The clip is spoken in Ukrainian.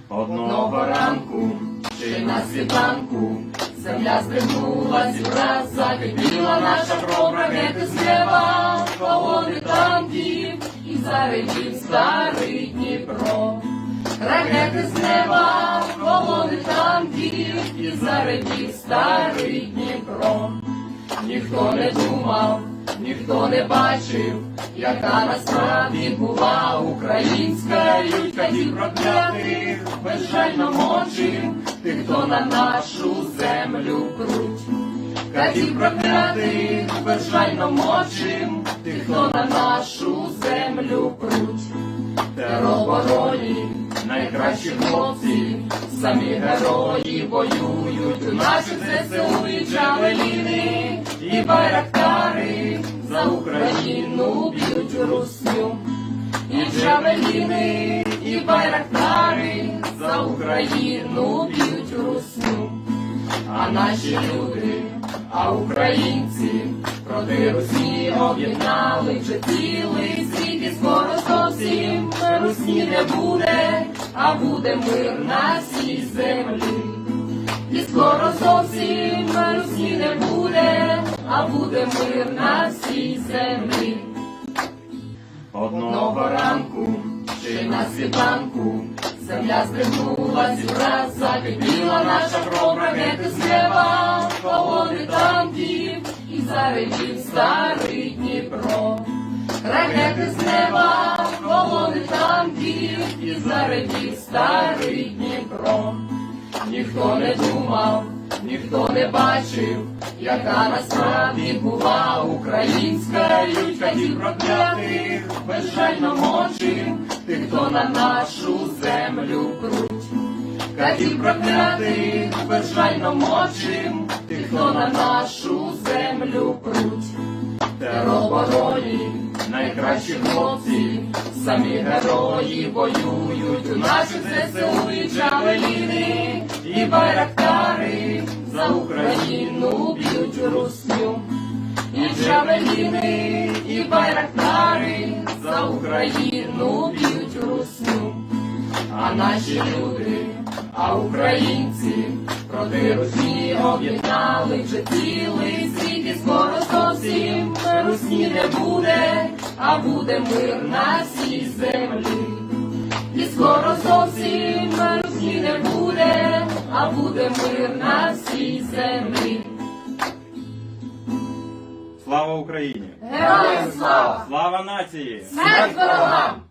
Одного ранку, ще й на світанку, земля здригнулась і враз закипіла наша кров, ракети з неба, колони танків, і заревів старий Дніпро. Ракети з неба, колони танків, і заревів старий Дніпро. Ніхто не думав, ніхто не бачив, яка насправді була українська лють катів проклятих, безжально мочив тих, хто на нашу землю круть. Катів проклятих, безжально мочив тих, хто на нашу землю круть. Теробороні найкращі хлопці, самі герої воюють у наших ЗСУ і Джавеліни, і Байрактари за Україну б'ють русню. І Джавеліни, і Байрактари за Україну б'ють русню. А наші люди, а українці проти Русні об'єднали вже цілий світ, і скоро зовсім Русні не буде, а буде мир на всій землі. І скоро зовсім Русні не буде, а буде мир на всій землі. Одного ранку, ще й на світанку, земля здригнулась і враз закипіла наша кров, ракети з неба, колони танків, і заревів старий Дніпро. Ракети з неба, колони танків, і заревів старий Дніпро. Ніхто не думав, ніхто не бачив, яка насправді була українська лють катів проклятих, безжально мочив тих, хто на нашу землю круть. Катів проклятих, безжально мочив тих, хто на нашу землю круть. Теробороні найкращі хлопці, самі герої воюють у наших ЗСУ і Джавеліни, і Байрактари за Україну б'ють русню. І Джавеліни, і Байрактари за Україну б'ють русню. А наші люди, а українці проти Русні об'єднали вже цілий світ, і скоро зовсім Русні не буде, а буде мир на всій землі. І скоро зовсім Русні не буде, а буде мир на всій землі. Слава Україні! Героям слава! Слава нації! Смерть ворогам!